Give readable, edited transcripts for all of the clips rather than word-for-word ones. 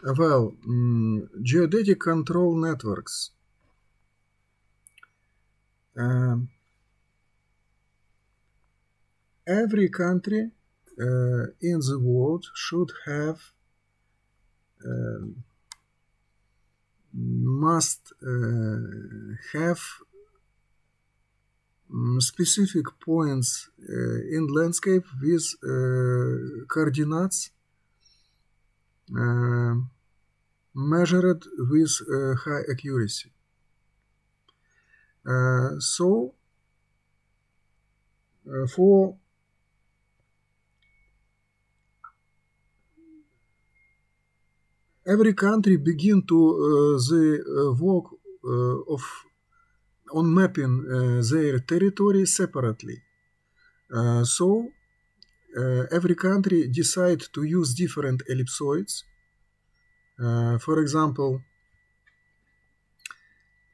Well, geodetic control networks. Every country in the world should have must have specific points in landscape with coordinates measured with high accuracy. So for every country begin to the work of on mapping their territory separately. So every country decide to use different ellipsoids. For example,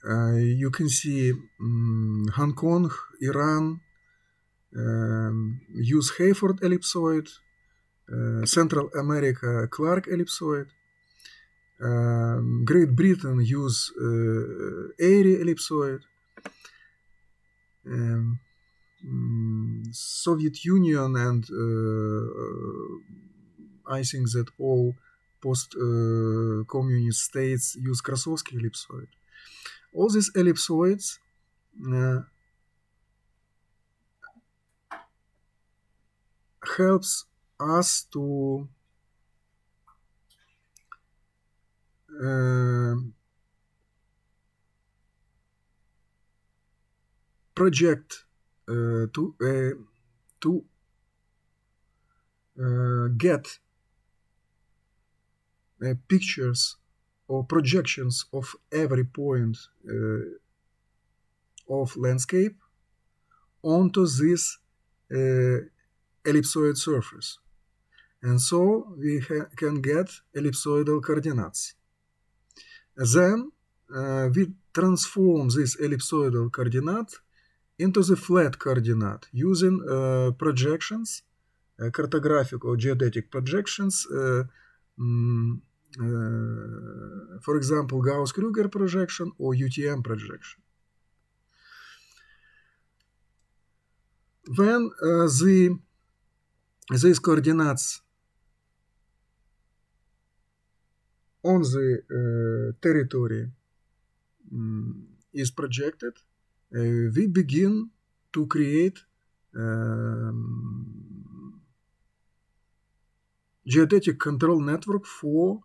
you can see Hong Kong, Iran use Hayford ellipsoid, Central America Clark ellipsoid, Great Britain use Airy ellipsoid, Soviet Union and I think that all post-communist states use Krasovsky ellipsoid. All these ellipsoids helps us to project to get pictures or projections of every point of landscape onto this ellipsoid surface. And so we can get ellipsoidal coordinates. Then we transform this ellipsoidal coordinate into the flat coordinate using projections, cartographic or geodetic projections, for example, Gauss-Krüger projection or UTM projection. When these coordinates on the territory is projected, we begin to create geodetic control network for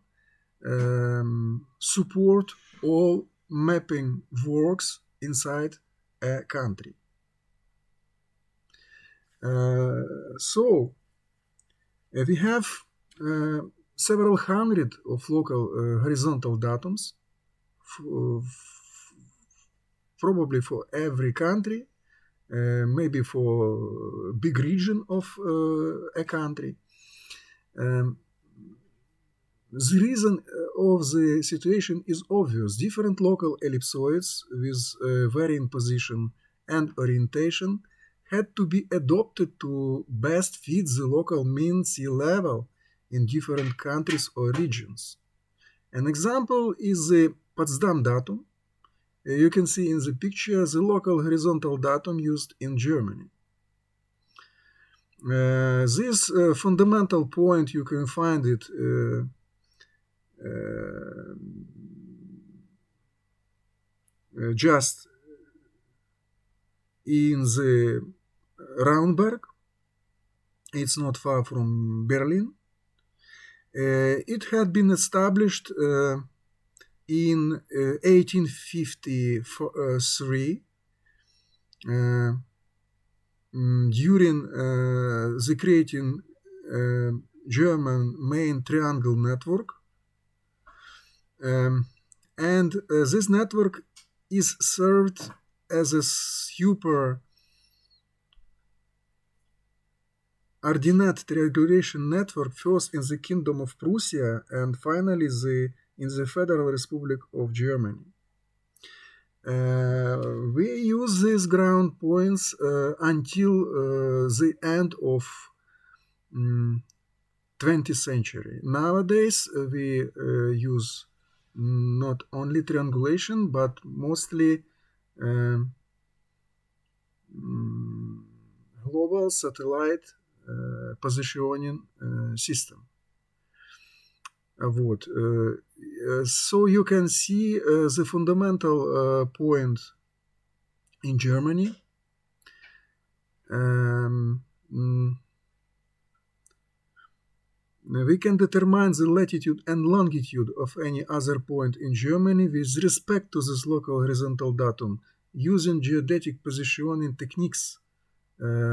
support all mapping works inside a country. So we have several hundred of local horizontal datums, probably for every country, maybe for a big region of a country. The reason of the situation is obvious. Different local ellipsoids with varying position and orientation had to be adopted to best fit the local mean sea level in different countries or regions. An example is the Potsdam datum. You can see in the picture the local horizontal datum used in Germany. This fundamental point, you can find it just in the Raunberg. It's not far from Berlin. It had been established in 1853 during the creating German main triangle network. And this network is served as a super ordinate triangulation network, first in the Kingdom of Prussia and finally in the Federal Republic of Germany. We use these ground points until the end of 20th century. Nowadays, we use not only triangulation, but mostly um, global satellite positioning system. Вот. So you can see the fundamental point in Germany. We can determine the latitude and longitude of any other point in Germany with respect to this local horizontal datum using geodetic positioning techniques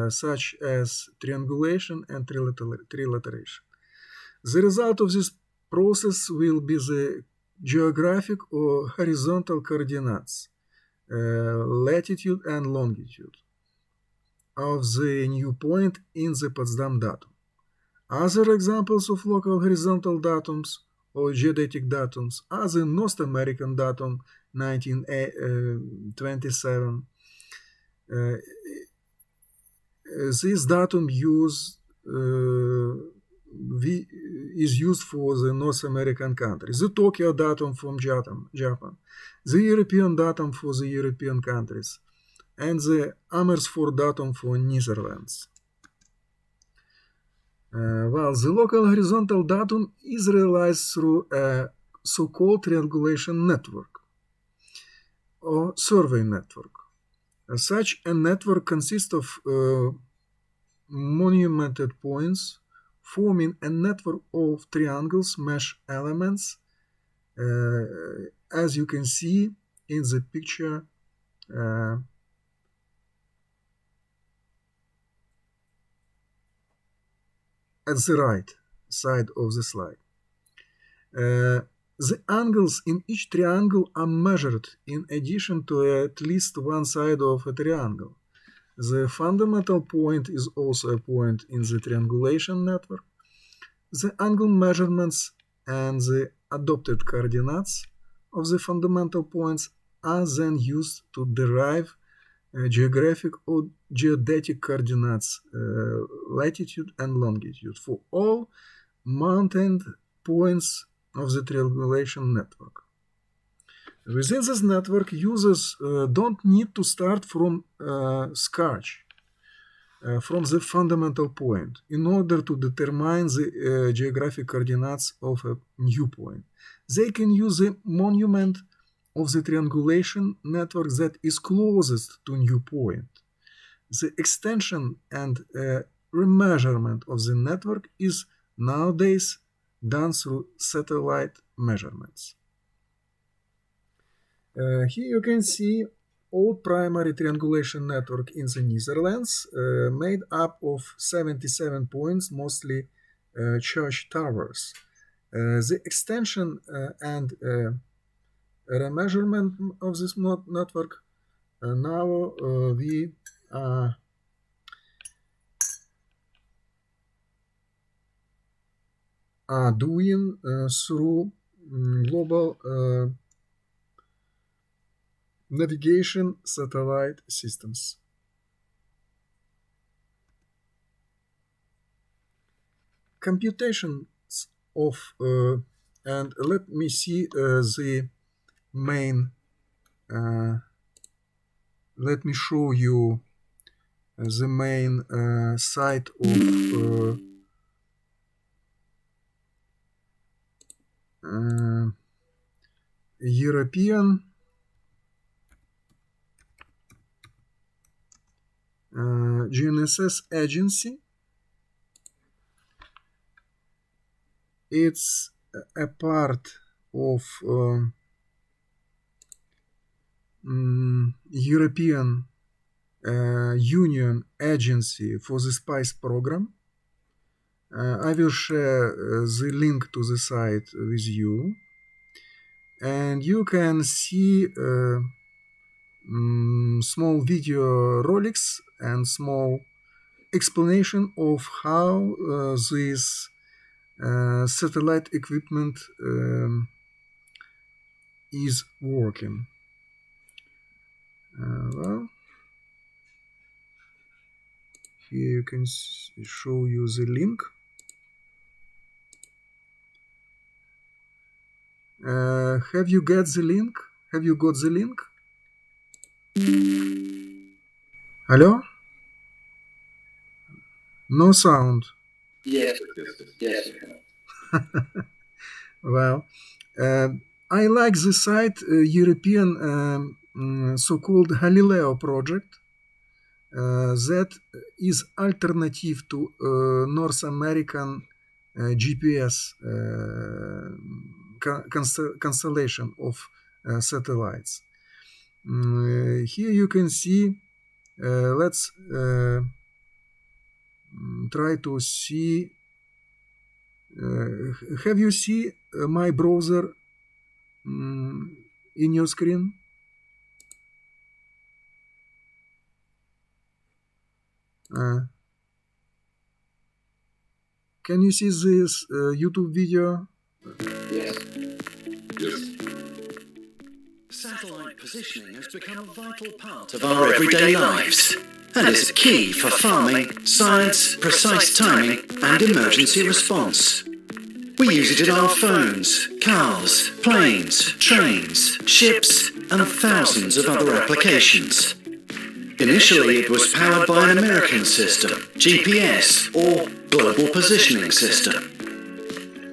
such as triangulation and trilateration. The result of this process will be the geographic or horizontal coordinates, latitude and longitude of the new point in the Potsdam datum. Other examples of local horizontal datums or geodetic datums are the North American datum 1927. This datum is used for the North American countries. The Tokyo datum from Japan, the European datum for the European countries, and the Amersfoort datum for Netherlands. Well, the local horizontal datum is realized through a so-called triangulation network or survey network. Such a network consists of monumented points forming a network of triangles mesh elements, as you can see in the picture at the right side of the slide. The angles in each triangle are measured in addition to at least one side of a triangle. The fundamental point is also a point in the triangulation network. The angle measurements and the adopted coordinates of the fundamental points are then used to derive geographic or geodetic coordinates, latitude and longitude for all mounted points of the triangulation network. Within this network, users don't need to start from scratch, from the fundamental point, in order to determine the geographic coordinates of a new point. They can use the monument of the triangulation network that is closest to new point. The extension and remeasurement of the network is nowadays done through satellite measurements. Here you can see old primary triangulation network in the Netherlands, made up of 77 points, mostly church towers. The extension and remeasurement of this network now we are doing through global navigation satellite systems. Computations of and let me see the main let me show you the main site of European GNSS agency. It's a part of European Union agency for the space program. I will share the link to the site with you, and you can see small video rolics and small explanation of how this satellite equipment is working. Well, here you can show you the link. Have you got the link? Have you got the link? Hello? No sound. Yes. Well, I like the site European so-called Galileo project that is alternative to North American GPS constellation of satellites. Here you can see, let's try to see. Have you seen my browser in your screen? Can you see this YouTube video? Yes. Satellite positioning has become a vital part of our everyday lives and is key for farming, science, precise timing and emergency response. We use it in our phones, cars, planes, trains, ships and thousands of other applications. Initially it was powered by an American system, GPS or Global Positioning System.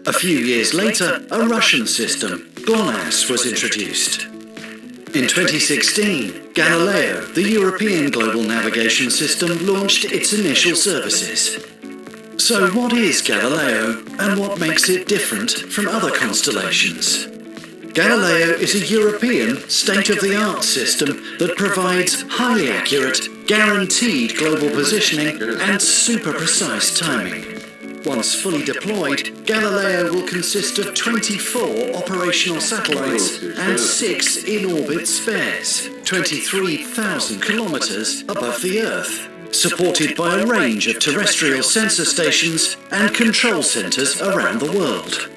A few years later, a Russian system, GLONASS, was introduced. In 2016, Galileo, the European Global Navigation System, launched its initial services. So what is Galileo and what makes it different from other constellations? Galileo is a European state-of-the-art system that provides highly accurate, guaranteed global positioning and super-precise timing. Once fully deployed, Galileo will consist of 24 operational satellites and 6 in-orbit spares, 23,000 kilometers above the Earth, supported by a range of terrestrial sensor stations and control centers around the world.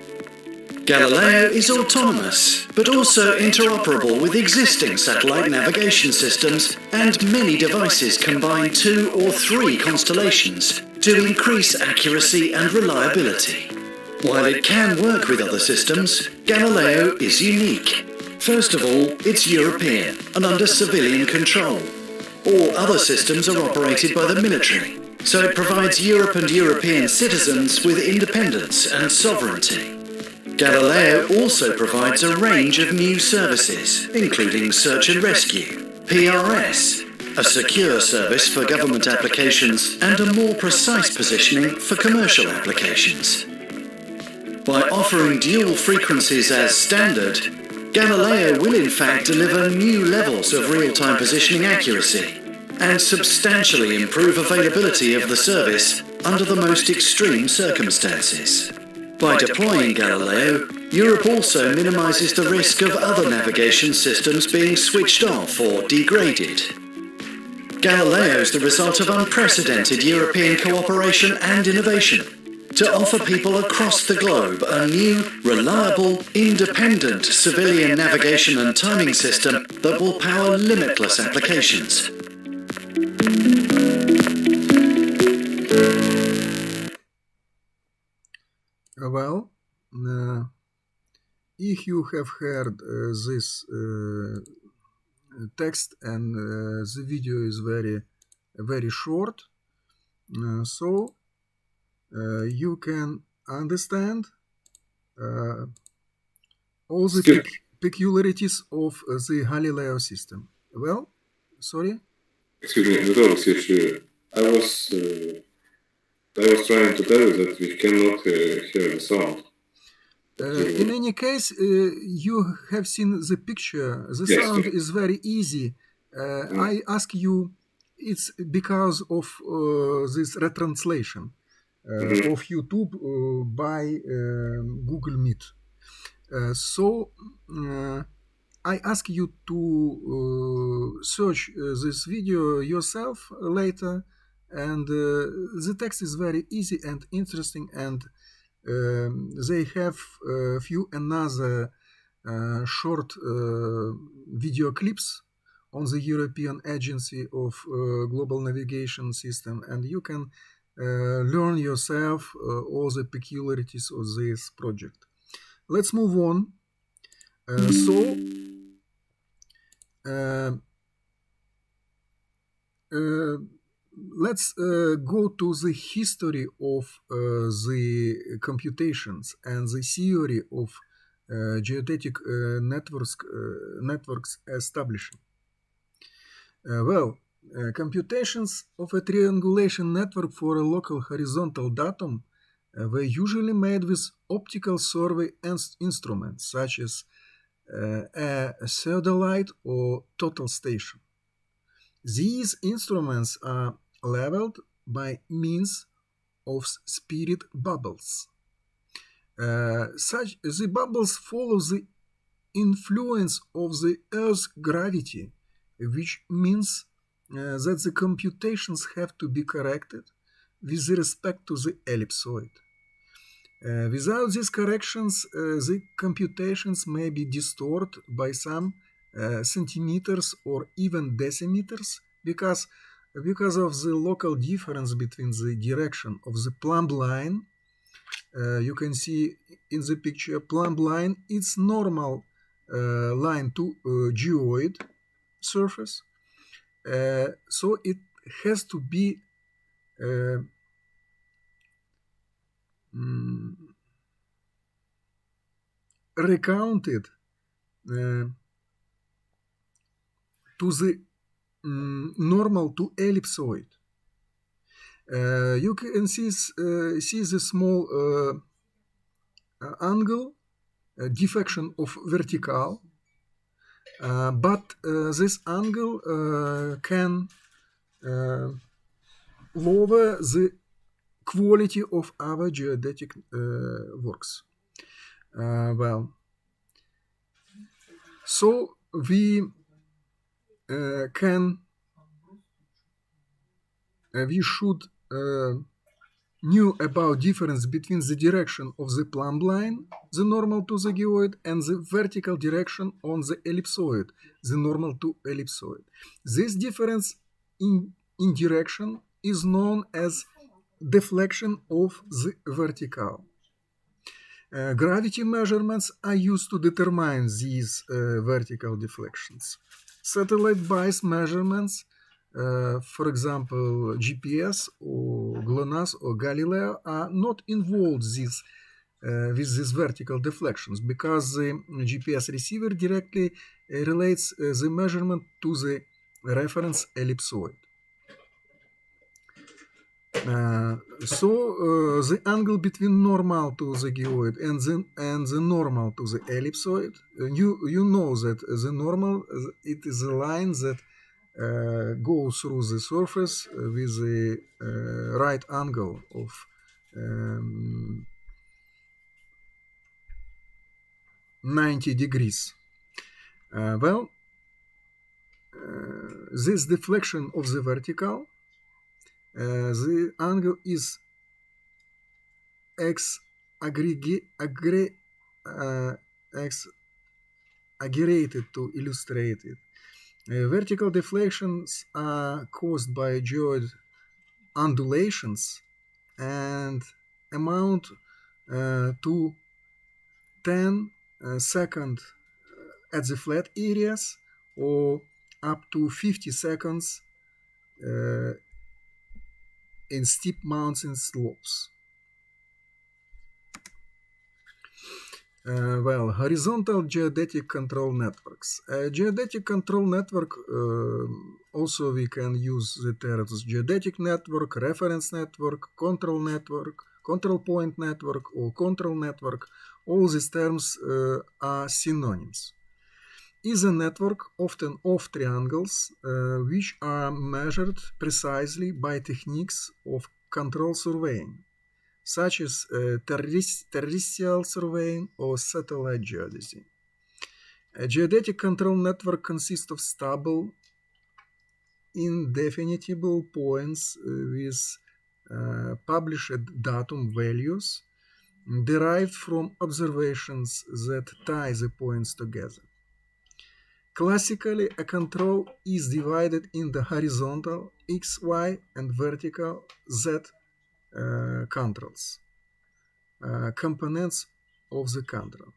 Galileo is autonomous, but also interoperable with existing satellite navigation systems, and many devices combine 2 or 3 constellations to increase accuracy and reliability. While it can work with other systems, Galileo is unique. First of all, it's European and under civilian control. All other systems are operated by the military, so it provides Europe and European citizens with independence and sovereignty. Galileo also provides a range of new services, including search and rescue, PRS, a secure service for government applications, and a more precise positioning for commercial applications. By offering dual frequencies as standard, Galileo will in fact deliver new levels of real-time positioning accuracy and substantially improve availability of the service under the most extreme circumstances. By deploying Galileo, Europe also minimizes the risk of other navigation systems being switched off or degraded. Galileo is the result of unprecedented European cooperation and innovation to offer people across the globe a new, reliable, independent civilian navigation and timing system that will power limitless applications. Well, if you have heard this text and the video is very short, so you can understand all the peculiarities of the Galileo system. Well, sorry? Excuse me, without this issue, I was trying to tell you that we cannot hear the sound. In any case, you have seen the picture. The sound is very easy. I ask you, it's because of this retranslation of YouTube by Google Meet. So I ask you to search this video yourself later, and the text is very easy and interesting, and they have a few another short video clips on the European Agency of Global Navigation System, and you can learn yourself all the peculiarities of this project. Let's move on. Let's go to the history of the computations and the theory of geodetic networks establishing. Computations of a triangulation network for a local horizontal datum were usually made with optical survey instruments such as a theodolite or total station. These instruments are leveled by means of spirit bubbles. The bubbles follow the influence of the Earth's gravity, which means that the computations have to be corrected with respect to the ellipsoid. Without these corrections, the computations may be distorted by some centimeters or even decimeters because of the local difference between the direction of the plumb line. You can see in the picture plumb line, it's normal line to geoid surface. So it has to be recounted to the normal to ellipsoid. You can see the small angle, deflection of vertical, but this angle can lower the quality of our geodetic works. So we should knew about difference between the direction of the plumb line, the normal to the geoid, and the vertical direction on the ellipsoid, the normal to ellipsoid. This difference in direction is known as deflection of the vertical. Gravity measurements are used to determine these vertical deflections. Satellite-based measurements, for example, GPS or GLONASS or Galileo, are not involved with these vertical deflections because the GPS receiver directly relates the measurement to the reference ellipsoid. So the angle between normal to the geoid and the normal to the ellipsoid, you know that the normal, it is a line that goes through the surface with the right angle of 90 degrees. This deflection of the vertical, the angle is exaggerated to illustrate it. Vertical deflections are caused by geoid undulations and amount to 10 seconds at the flat areas or up to 50 seconds in steep mountain slopes. Horizontal geodetic control networks. Geodetic control network, also we can use the terms geodetic network, reference network, control point network, or control network. All these terms are synonyms. Is a network often of triangles which are measured precisely by techniques of control surveying, such as terrestrial surveying or satellite geodesy. A geodetic control network consists of stable, indefinable points with published datum values derived from observations that tie the points together. Classically, a control is divided in the horizontal x, y, and vertical z controls, components of the control.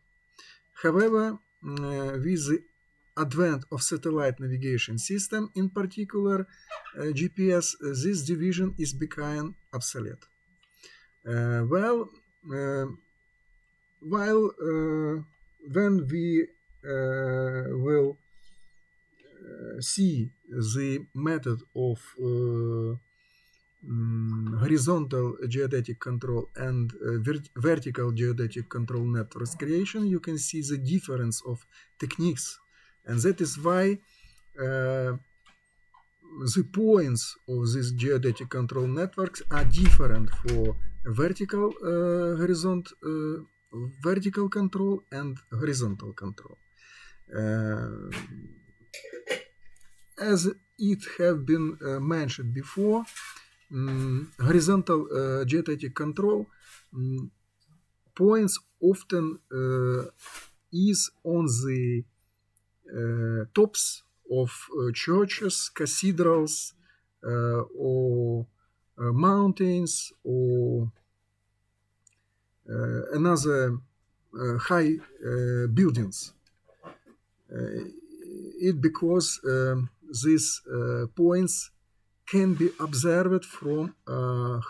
However, with the advent of satellite navigation system, in particular GPS, this division is becoming obsolete. Well, while when we will see the method of horizontal geodetic control and vertical geodetic control networks creation, you can see the difference of techniques, and that is why the points of these geodetic control networks are different for vertical control and horizontal control. As it have been mentioned before, horizontal geodetic control points often is on the tops of churches, cathedrals, or mountains, or another high buildings. It because these points can be observed from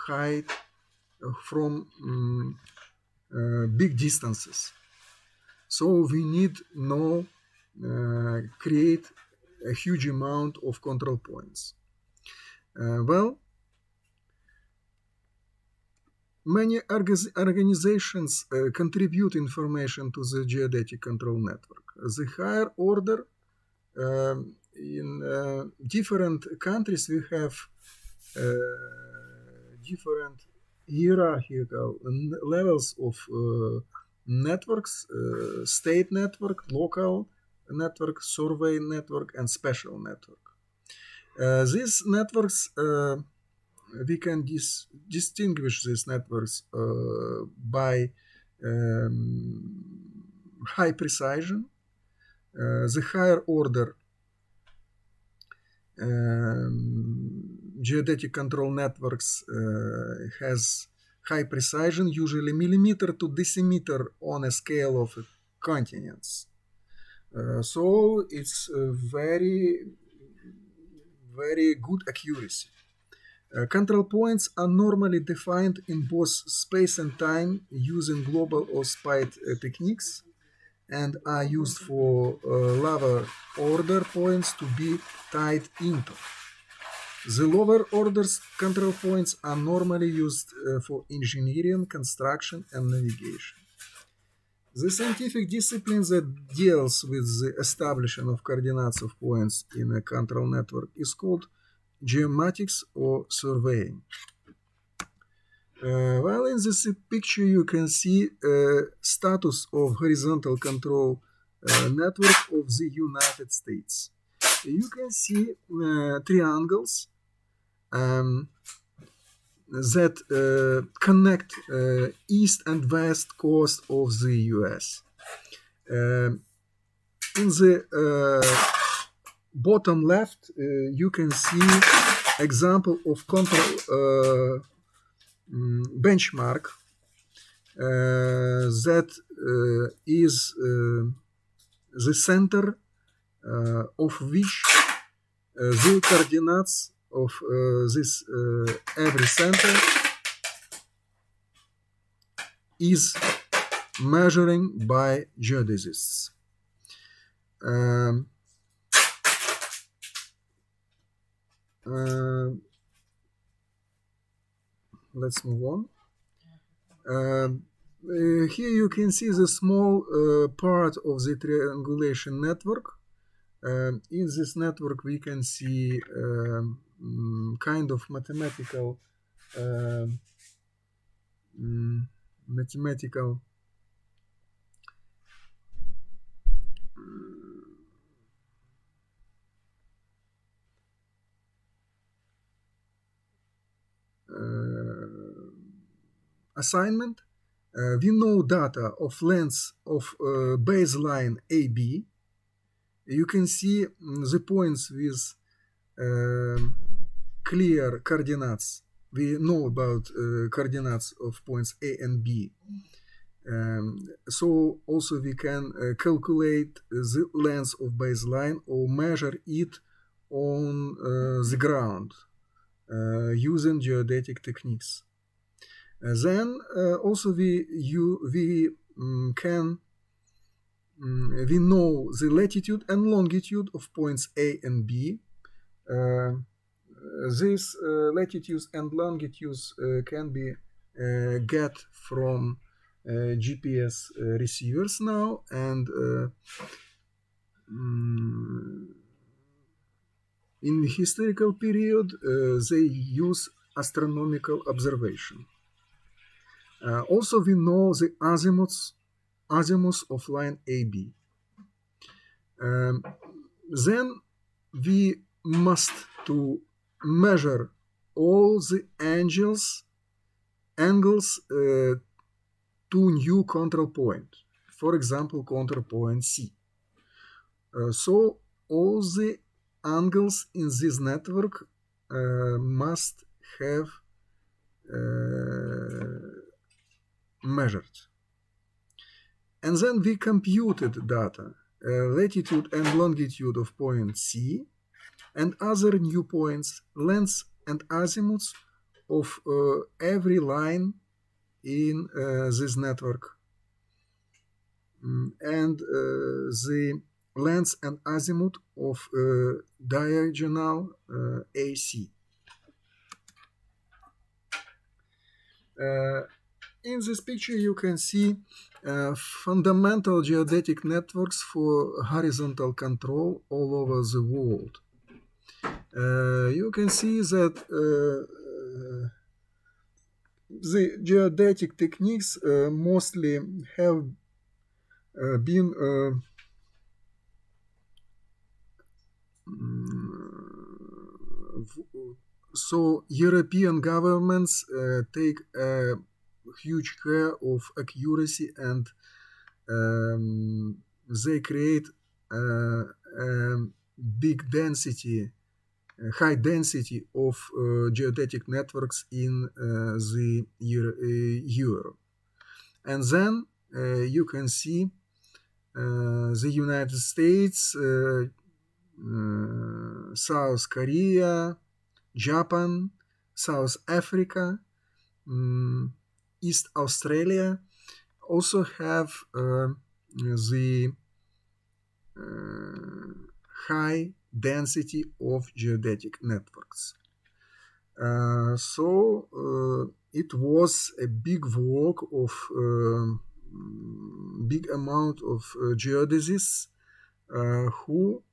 height, from big distances. So we need now create a huge amount of control points. Well, many organizations contribute information to the geodetic control network. The higher order in different countries, we have different hierarchical levels of networks: state network, local network, survey network, and special network. These networks, we can distinguish these networks by high precision. The higher order geodetic control networks has high precision, usually millimeter to decimeter on a scale of continents. So it's very good accuracy. Control points are normally defined in both space and time using global or spite techniques, and are used for lower order points to be tied into. The lower order control points are normally used for engineering, construction, and navigation. The scientific discipline that deals with the establishment of coordinates of points in a control network is called geomatics or surveying. Well, in this picture you can see status of horizontal control network of the United States. You can see triangles that connect east and west coast of the US. In the bottom left, you can see example of control benchmark that is the center of which the coordinates of this every center is measuring by geodesists. Let's move on. Here you can see the small part of the triangulation network. In this network we can see kind of mathematical assignment. We know data of length of baseline AB, you can see the points with clear coordinates. We know about coordinates of points A and B. So also we can calculate the length of baseline or measure it on the ground using geodetic techniques. Then also we know the latitude and longitude of points A and B. These latitudes and longitudes can be get from GPS receivers now, and in the historical period they use astronomical observation. Also we know the azimuths of line AB. Then we must to measure all the angles to new control point. For example, control point C. So all the angles in this network must have measured. And then we computed data, latitude and longitude of point C, and other new points, lengths and azimuths of every line in this network, and the length and azimuth of diagonal AC. In this picture you can see fundamental geodetic networks for horizontal control all over the world. You can see that the geodetic techniques mostly have been so European governments take huge care of accuracy, and they create big density, high density of geodetic networks in the Europe. And then you can see the United States, South Korea, Japan, South Africa, East Australia also have the high density of geodetic networks. So it was a big work of big amount of geodesists who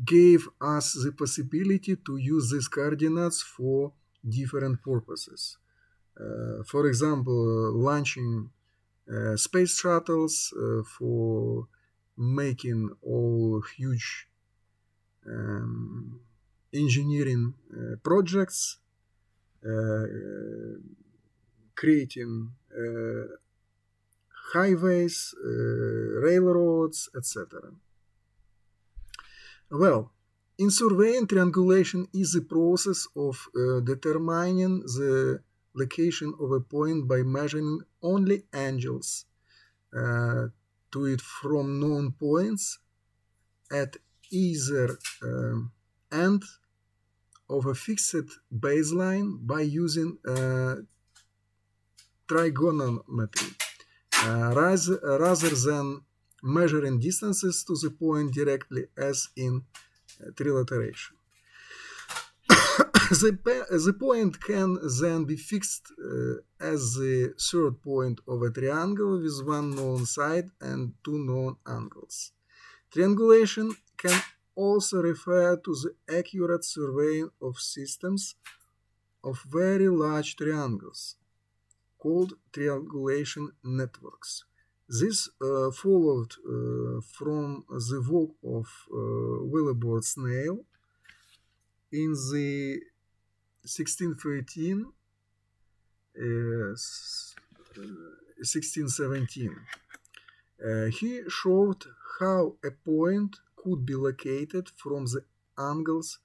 gave us the possibility to use these coordinates for different purposes. For example, launching space shuttles, for making all huge engineering projects, creating highways, railroads, etc. Well, in surveying, triangulation is the process of determining the location of a point by measuring only angles to it from known points at either end of a fixed baseline by using trigonometry rather than measuring distances to the point directly as in trilateration. The point can then be fixed as the third point of a triangle with one known side and two known angles. Triangulation can also refer to the accurate surveying of systems of very large triangles, called triangulation networks. This followed from the work of Willibrord Snail in the 1613 1617. He showed how a point could be located from the angles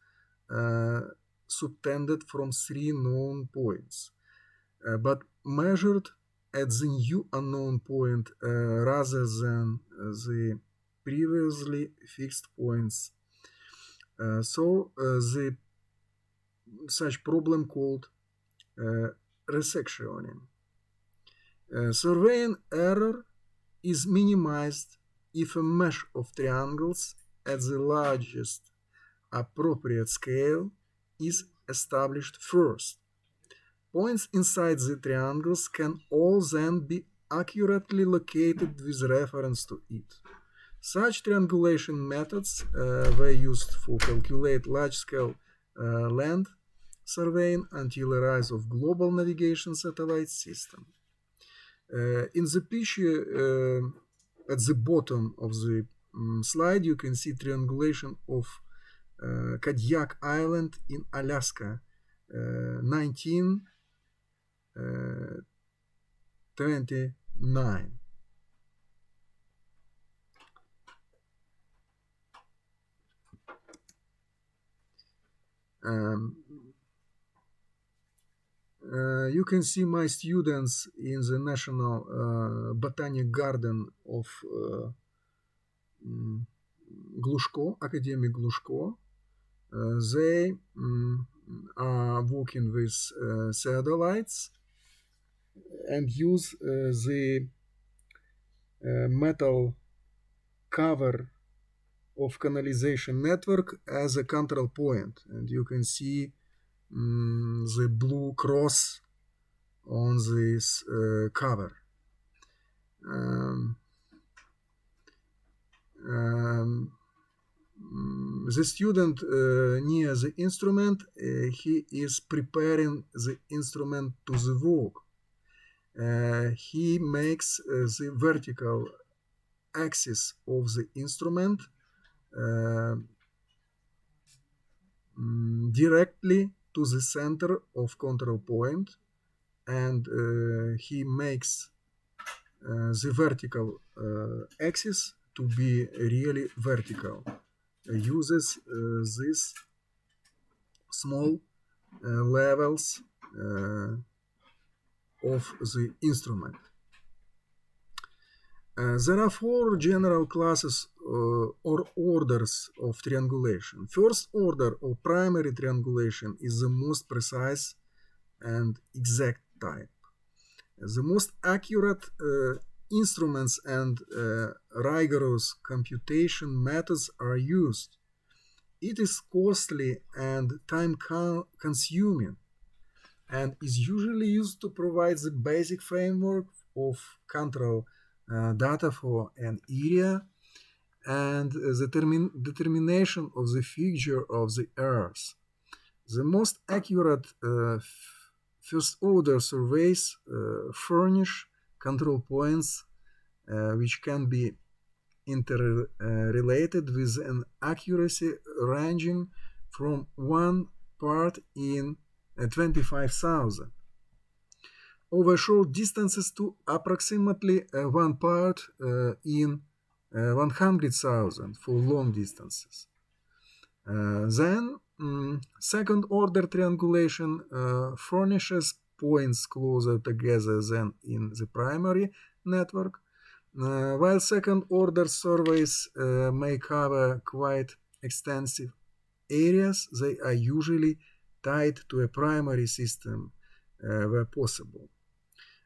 subtended from three known points, but measured at the new unknown point rather than the previously fixed points. The such problem called resectioning. Surveying error is minimized if a mesh of triangles at the largest appropriate scale is established first. Points inside the triangles can all then be accurately located with reference to it. Such triangulation methods were used for calculate large-scale land surveying until the rise of global navigation satellite system. In the picture at the bottom of the slide, you can see triangulation of Kodiak Island in Alaska, 1929. You can see my students in the National Botanic Garden of Glushko, Academic Glushko. They are working with theodolites and use the metal cover of canalization network as a control point, and you can see the blue cross on this cover. The student near the instrument, he is preparing the instrument to the work. He makes the vertical axis of the instrument directly to the center of control point, and he makes the vertical axis to be really vertical. Uses these small levels of the instrument. There are four general classes or orders of triangulation. First order or primary triangulation is the most precise and exact type. The most accurate instruments and rigorous computation methods are used. It is costly and time-consuming, and is usually used to provide the basic framework of control data for an area and the determination of the figure of the Earth. The most accurate first-order surveys furnish control points which can be interrelated with an accuracy ranging from 1 part in 25,000 over short distances to approximately 1 part in 100,000 for long distances. Then second-order triangulation furnishes points closer together than in the primary network. While second-order surveys may cover quite extensive areas, they are usually tied to a primary system where possible.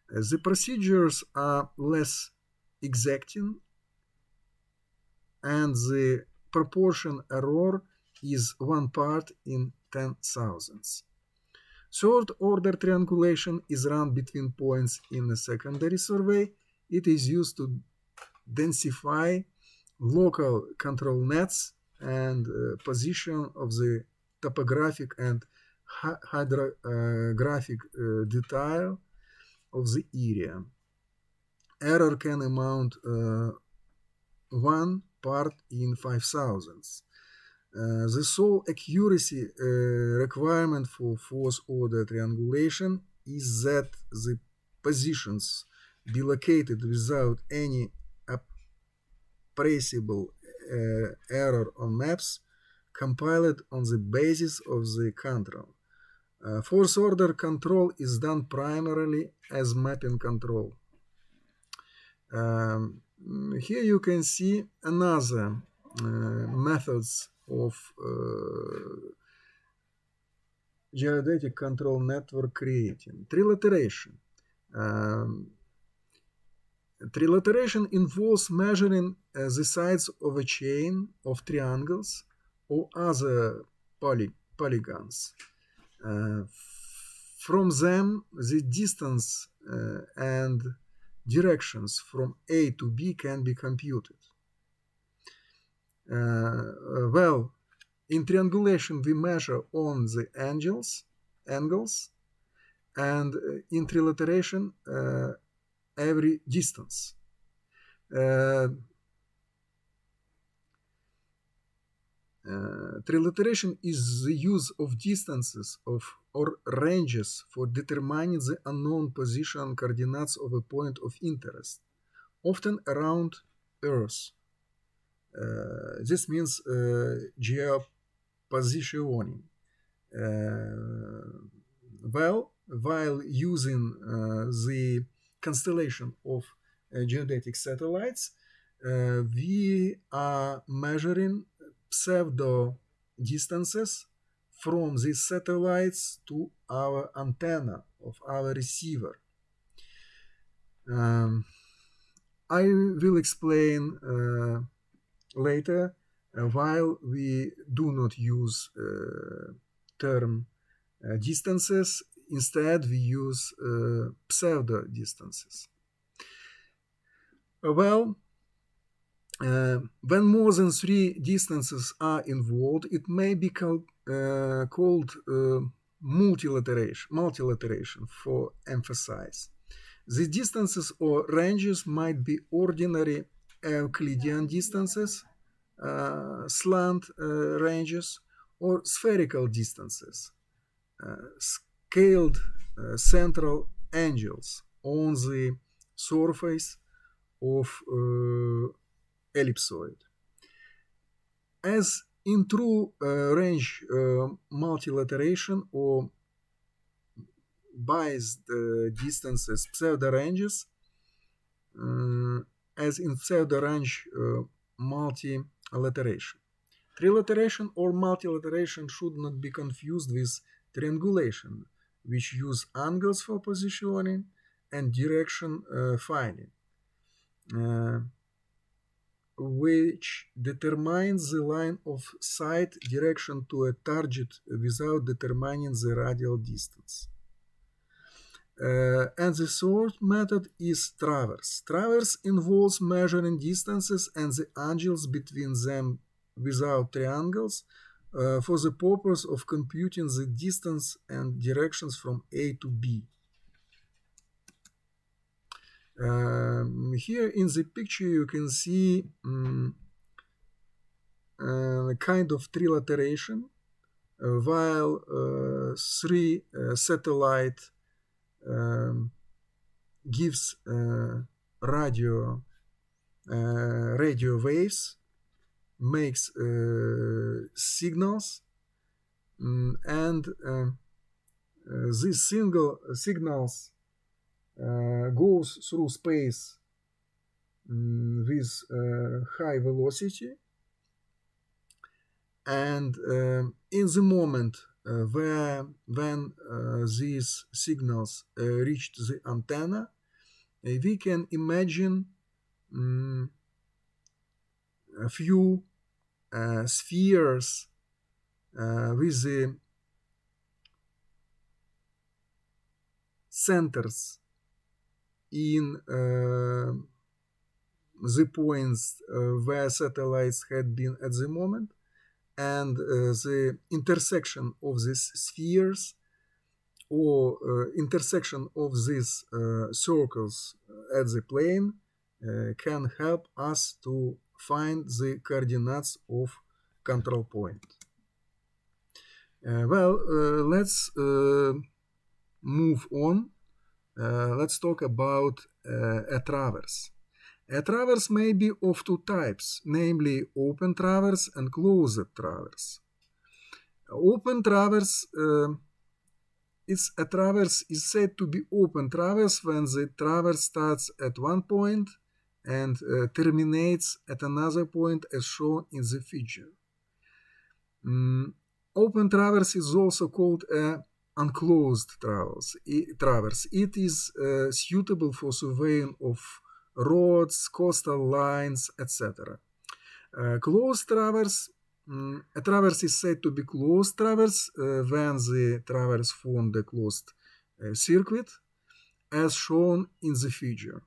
The procedures are less exacting, and the proportion error is 1 part in 10,000. Third-order triangulation is run between points in a secondary survey. It is used to densify local control nets and position of the topographic and hydrographic detail of the area. Error can amount 1 part in 5,000. The sole accuracy requirement for fourth-order triangulation is that the positions be located without any appreciable error on maps compiled on the basis of the control. Fourth order control is done primarily as mapping control. Here you can see another methods of geodetic control network creating. Trilateration. Trilateration involves measuring the sides of a chain of triangles or other polygons. From them, the distance and directions from A to B can be computed. Well, in triangulation, we measure on the angles, and in trilateration, every distance. Trilateration is the use of distances or ranges for determining the unknown position coordinates of a point of interest, often around Earth. This means geopositioning. Well, while using the constellation of geodetic satellites, we are measuring pseudo distances from these satellites to our antenna of our receiver. I will explain later while we do not use term distances. Instead, we use pseudo distances. Well, when more than three distances are involved, it may be called multilateration for emphasis. The distances or ranges might be ordinary Euclidean distances, slant ranges, or spherical distances, scaled central angles on the surface of ellipsoid. As in true range multilateration or biased distances, pseudo-ranges, as in pseudo-range multilateration. Trilateration or multilateration should not be confused with triangulation, which use angles for positioning and direction finding, which determines the line of sight direction to a target without determining the radial distance. And the third method is traverse. Traverse involves measuring distances and the angles between them without triangles for the purpose of computing the distance and directions from A to B. Here in the picture you can see a kind of trilateration while three satellite gives radio waves, makes signals, and these signals goes through space with high velocity, and in the moment when these signals reach the antenna, we can imagine a few spheres with the centers in the points where satellites had been at the moment, and the intersection of these spheres or intersection of these circles at the plane can help us to find the coordinates of control point. Let's move on. Let's talk about a traverse. A traverse may be of two types, namely open traverse and closed traverse. Open traverse a traverse is said to be open traverse when the traverse starts at one point and terminates at another point as shown in the figure. Open traverse is also called a unclosed traverse. It is suitable for surveying of roads, coastal lines, etc. Closed traverse. A traverse is said to be closed traverse when the traverse formed a closed circuit, as shown in the figure.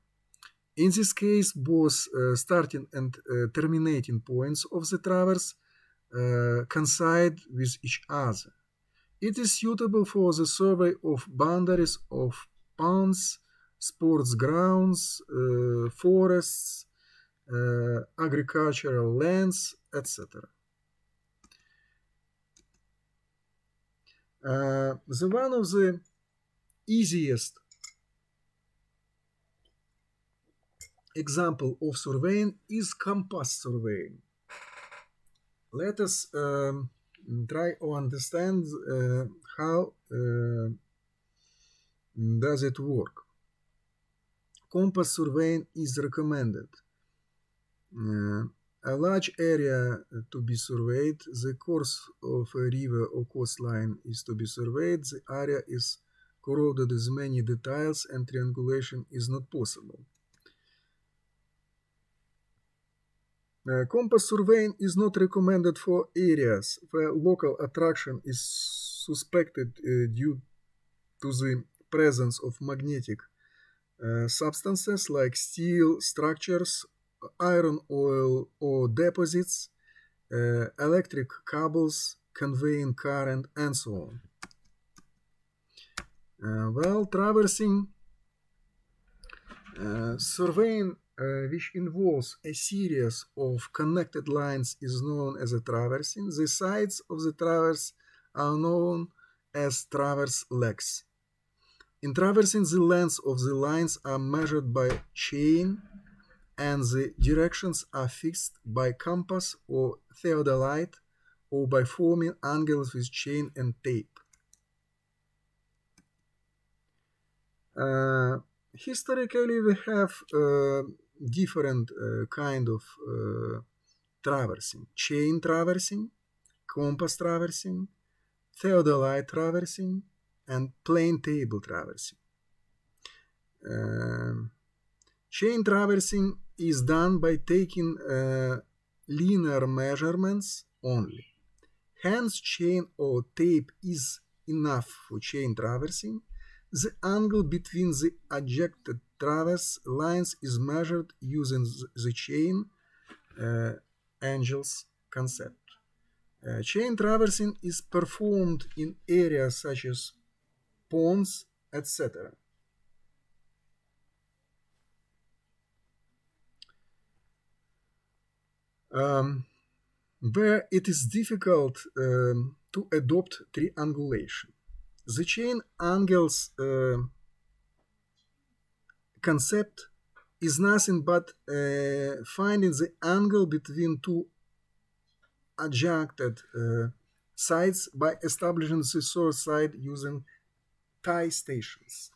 In this case, both starting and terminating points of the traverse coincide with each other. It is suitable for the survey of boundaries of ponds, sports grounds, forests, agricultural lands, etc. The one of the easiest example of surveying is compass surveying. Let us try to understand how does it work. Compass surveying is recommended. A large area to be surveyed, the course of a river or coastline is to be surveyed, the area is corroded with many details and triangulation is not possible. Compass surveying is not recommended for areas where local attraction is suspected due to the presence of magnetic substances like steel structures, iron ore or deposits, electric cables conveying current, and so on. While traversing, surveying which involves a series of connected lines is known as a traversing. The sides of the traverse are known as traverse legs. In traversing, the lengths of the lines are measured by chain and the directions are fixed by compass or theodolite or by forming angles with chain and tape. Historically, we have different kind of traversing: chain traversing, compass traversing, theodolite traversing, and plane table traversing. Chain traversing is done by taking linear measurements only. Hence, chain or tape is enough for chain traversing. The angle between the adjected traverse lines is measured using the chain angles concept. Chain traversing is performed in areas such as ponds, etc. Where it is difficult to adopt triangulation. The chain angles concept is nothing but finding the angle between two adjuncted sides by establishing the source side using tie stations.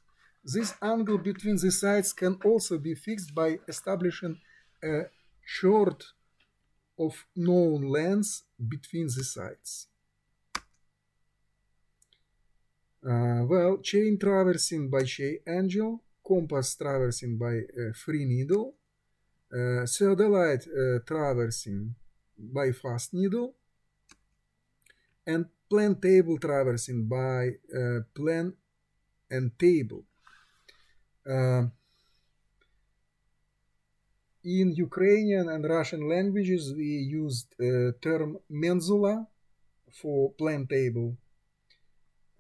This angle between the sides can also be fixed by establishing a chord of known lengths between the sides. Chain traversing by chain angle, compass traversing by free needle, theodolite traversing by fast needle, and plane table traversing by plane and table. In Ukrainian and Russian languages, we used term menzula for plane table.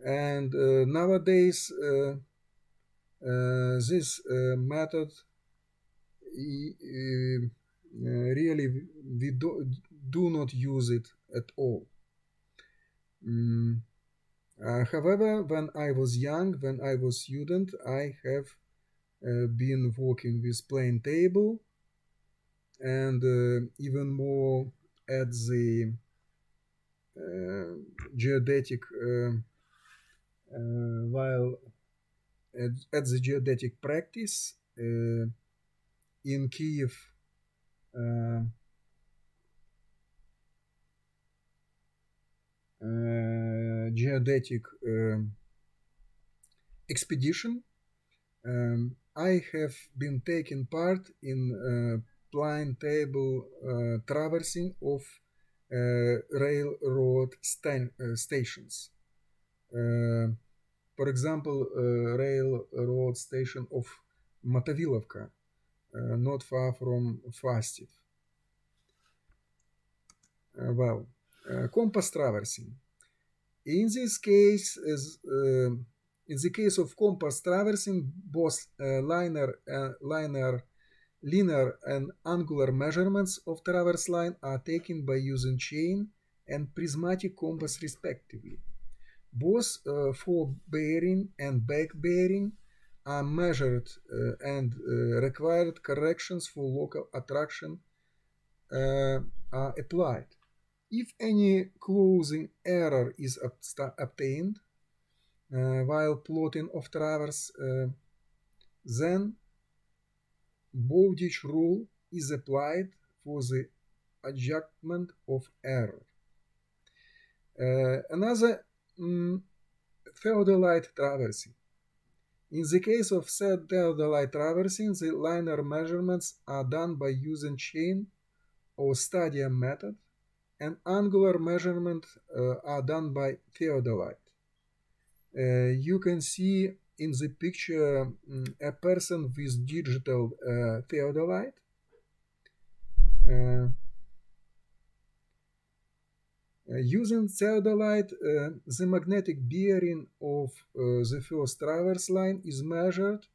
And nowadays, this method really we do not use it at all. However, when I was young, when I was student, I have been working with plane table, and even more at the geodetic while at the geodetic practice in Kiev. uh, Geodetic expedition. I have been taking part in plane table traversing of railroad stations. For example, railroad station of Motovilovka, not far from Fastiv. Compass traversing. In this case, in the case of compass traversing, both linear and angular measurements of traverse line are taken by using chain and prismatic compass respectively. Both fore-bearing and back-bearing are measured and required corrections for local attraction are applied. If any closing error is obtained while plotting of traverse, then Bowditch rule is applied for the adjustment of error. Another theodolite traversing. In the case of said theodolite traversing, the linear measurements are done by using chain or stadium method, and angular measurement are done by theodolite. You can see in the picture a person with digital theodolite. Using theodolite, the magnetic bearing of the first traverse line is measured,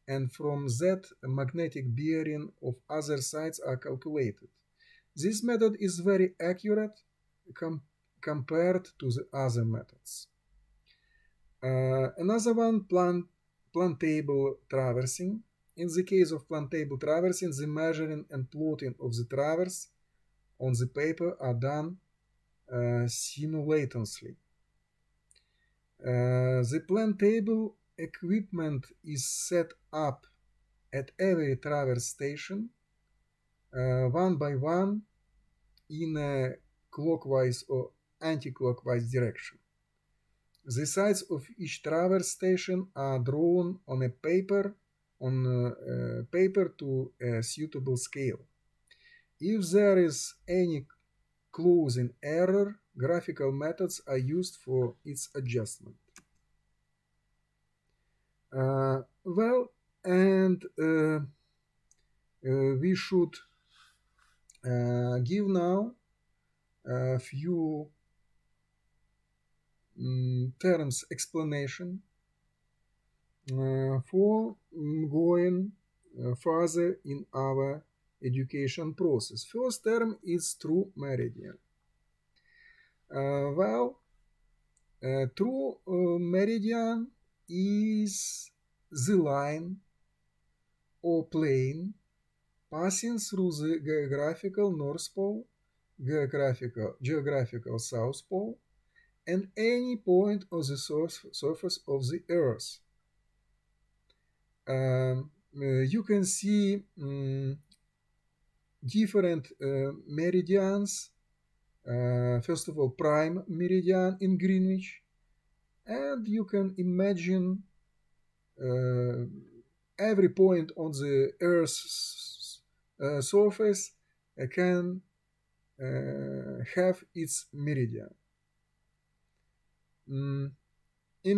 and from that magnetic bearing of other sides are calculated. This method is very accurate compared to the other methods. Another one, plantable traversing. In the case of plantable traversing, the measuring and plotting of the traverse on the paper are done simultaneously. The plantable equipment is set up at every traverse station one by one in a clockwise or anti-clockwise direction. The sides of each traverse station are drawn on a paper to a suitable scale. If there is any closing error, graphical methods are used for its adjustment. We should give now a few terms explanation for going further in our education process. First term is true meridian. True meridian is the line or plane passing through the geographical North Pole, geographical South Pole, and any point of the surface of the Earth. You can see different meridians. First of all, prime meridian in Greenwich, and you can imagine every point on the Earth's surface can have its meridian. In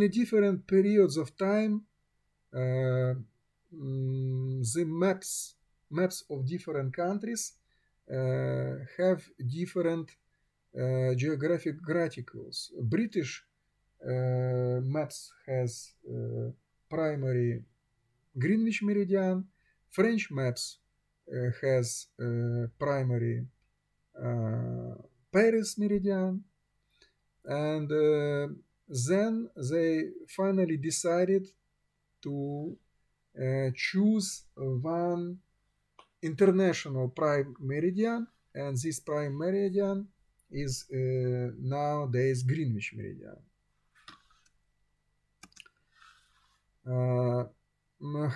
a different periods of time, the maps of different countries have different geographic graticals. British maps has primary Greenwich meridian. French maps has primary Paris meridian, and then they finally decided to choose one international prime meridian, and this prime meridian is nowadays Greenwich meridian.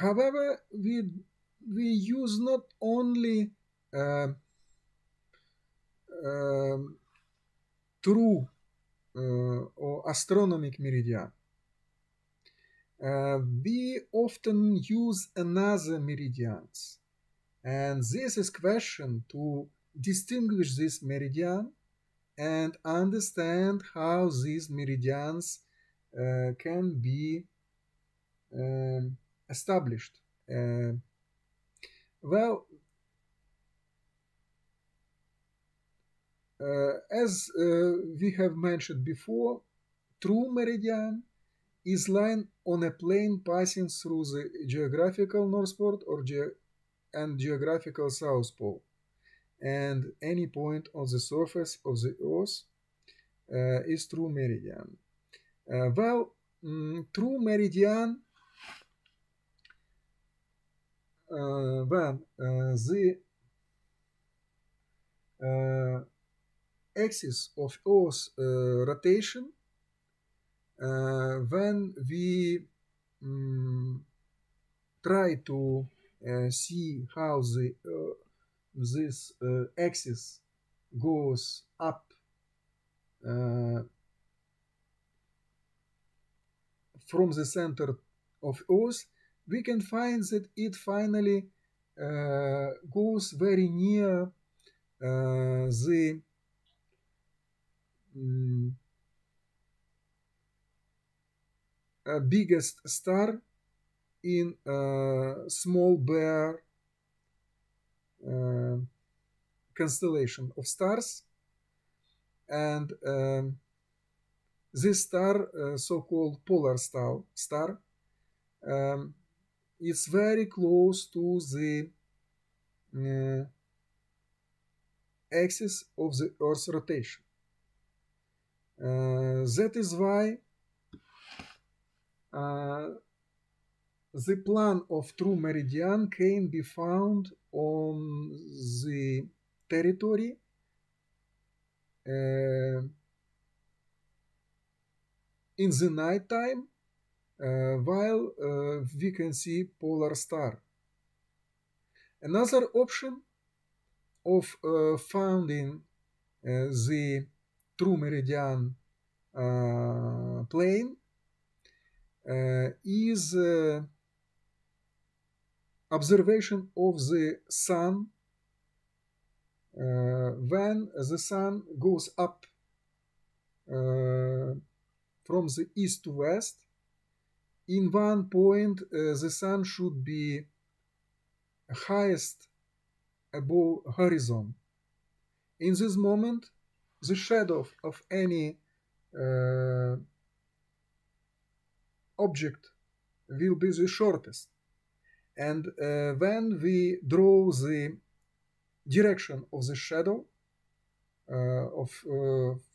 However, we use not only true or astronomic meridian. We often use another meridians, and this is question to distinguish this meridian and understand how these meridians can be established. Well, as we have mentioned before, true meridian is line on a plane passing through the geographical North Pole and geographical South Pole, and any point on the surface of the Earth is true meridian. True meridian when the axis of Earth rotation, when we try to see how this axis goes up from the center of Earth, we can find that it finally goes very near the biggest star in small bear constellation of stars, and this star, so-called polar star, is very close to the axis of the Earth's rotation. That is why the plan of true meridian can be found on the territory in the night time, while we can see polar star. Another option of finding the true meridian plane is observation of the sun when the sun goes up from the east to west. In one point, the sun should be highest above horizon. In this moment, the shadow of any object will be the shortest. And when we draw the direction of the shadow of,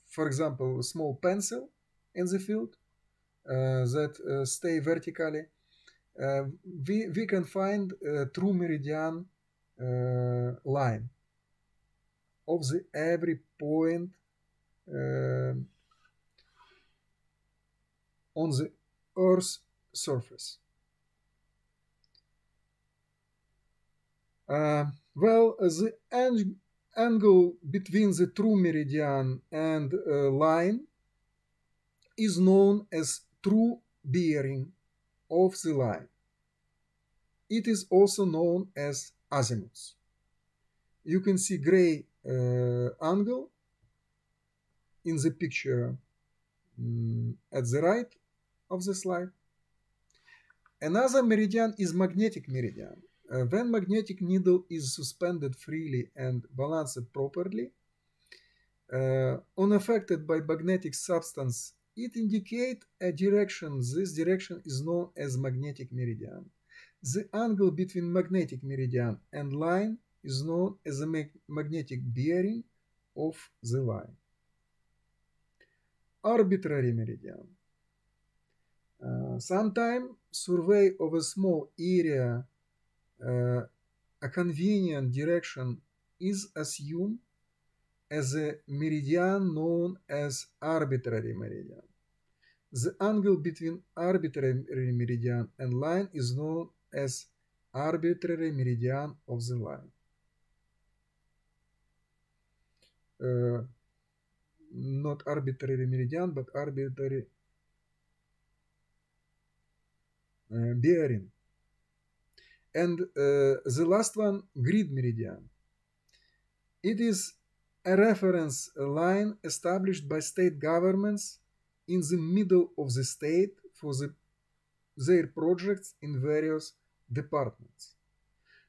for example, a small pencil in the field that stay vertically, we can find a true meridian line of the every point on the Earth's surface. The angle between the true meridian and line is known as true bearing of the line. It is also known as azimuth. You can see gray angle in the picture at the right of the slide. Another meridian is magnetic meridian. When magnetic needle is suspended freely and balanced properly, unaffected by magnetic substance, it indicates a direction. This direction is known as magnetic meridian. The angle between magnetic meridian and line is known as a magnetic bearing of the line. Arbitrary meridian. Sometimes survey of a small area, a convenient direction is assumed as a meridian known as arbitrary meridian. The angle between arbitrary meridian and line is known as arbitrary meridian of the line. Not arbitrary meridian, but arbitrary bearing. And the last one, grid meridian. It is a reference line established by state governments in the middle of the state for their projects in various departments.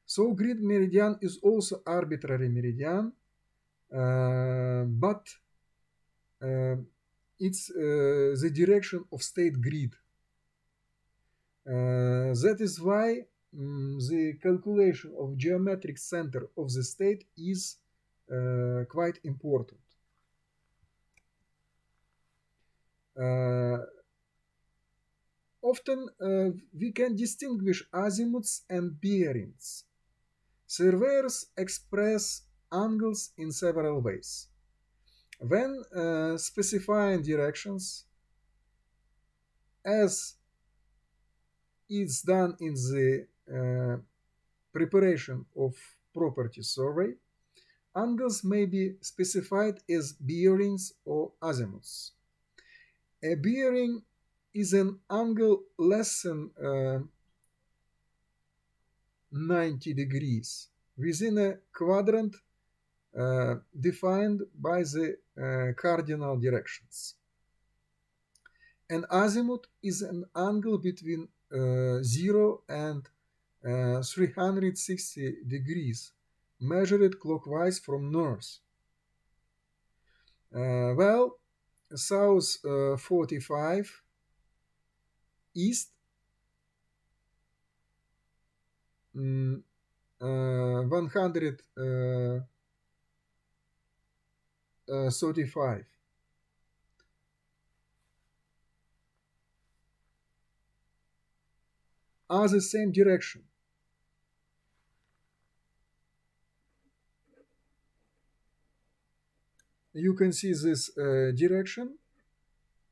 So grid meridian is also arbitrary meridian, but it's the direction of state grid. That is why the calculation of geometric center of the state is quite important. Often we can distinguish azimuths and bearings. Surveyors express angles in several ways. When specifying directions, as it's done in the preparation of property survey, angles may be specified as bearings or azimuths. A bearing is an angle less than 90 degrees within a quadrant defined by the cardinal directions. An azimuth is an angle between 0 and 360 degrees measured clockwise from north. Well, south 45, east 135. Are the same direction. You can see this direction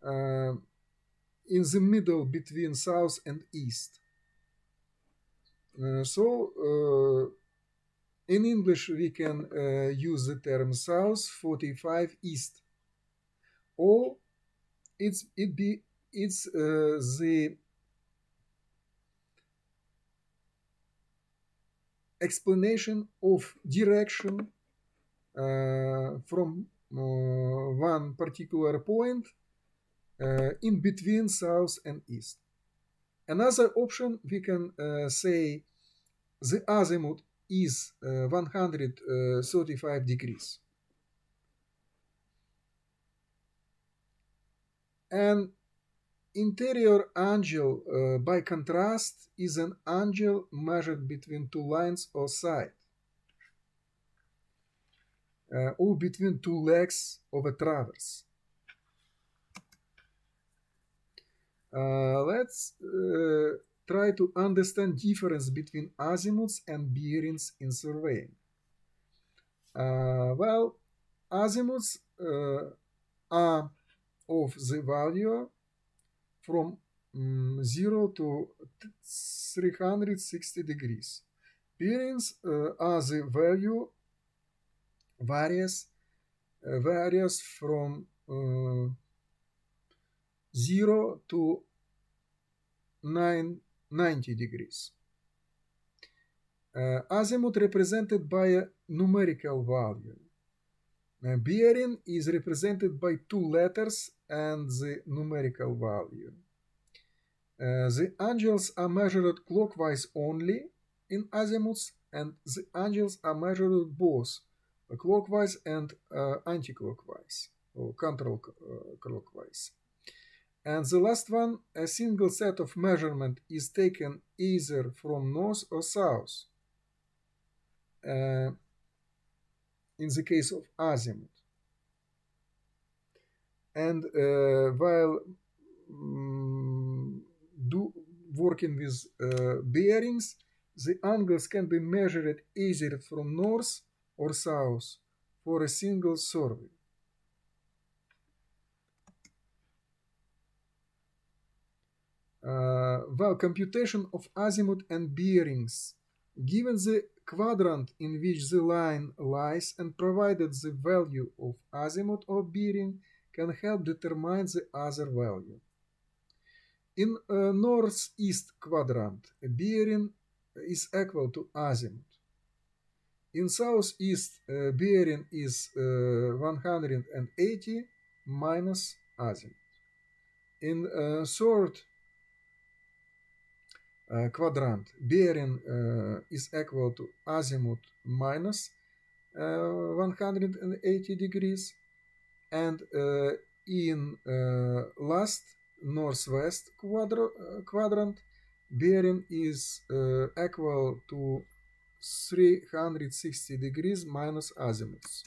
in the middle between south and east. So in English we can use the term south 45 east, or it's the explanation of direction from one particular point in between south and east. Another option, we can say the azimuth is 135 degrees. An interior angle, by contrast, is an angle measured between two lines or side, or between two legs of a traverse. Let's try to understand difference between azimuths and bearings in surveying. Well, azimuths are of the value from 0 to 360 degrees. Bearings are the value varies from 0 to 90 degrees. Azimuth represented by a numerical value. Bearing is represented by two letters and the numerical value. The angles are measured clockwise only in azimuths, and the angles are measured both clockwise and anti-clockwise or counterclockwise. And the last one, a single set of measurement is taken either from north or south in the case of azimuth. And while working with bearings, the angles can be measured either from north or south for a single survey. Well, computation of azimuth and bearings. Given the quadrant in which the line lies and provided the value of azimuth or bearing can help determine the other value. In northeast quadrant, a bearing is equal to azimuth. In southeast, bearing is 180 minus azimuth. In third quadrant, bearing is equal to azimuth minus 180 degrees, and in last northwest quadrant, bearing is equal to 360 degrees minus azimuth.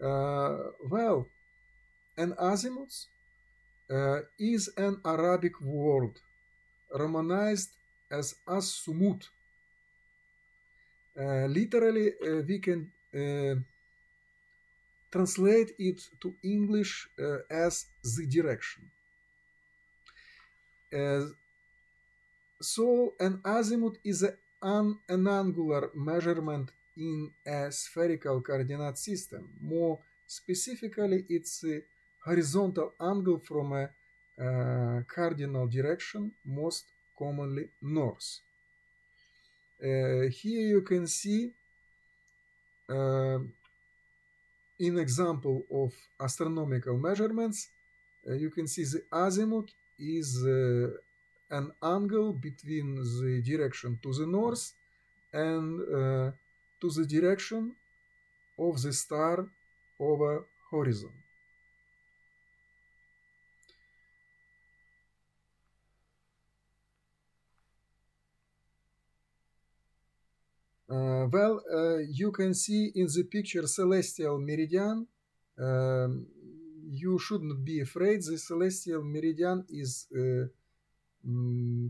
Well, an azimuth is an Arabic word romanized as as-sumut. Literally, we can translate it to English as the direction. So an azimuth is an angular measurement in a spherical coordinate system. More specifically, it's a horizontal angle from a cardinal direction, most commonly north. Here you can see in example of astronomical measurements, you can see the azimuth is an angle between the direction to the north and to the direction of the star over horizon. Well, you can see in the picture celestial meridian. You shouldn't be afraid. The celestial meridian is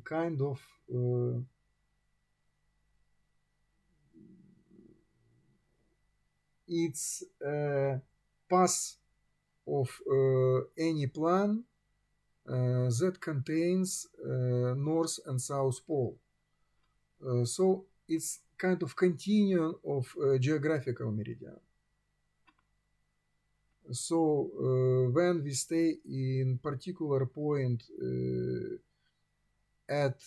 kind of it's a path of any plan that contains north and south pole. So it's kind of continuum of geographical meridian. So when we stay in particular point at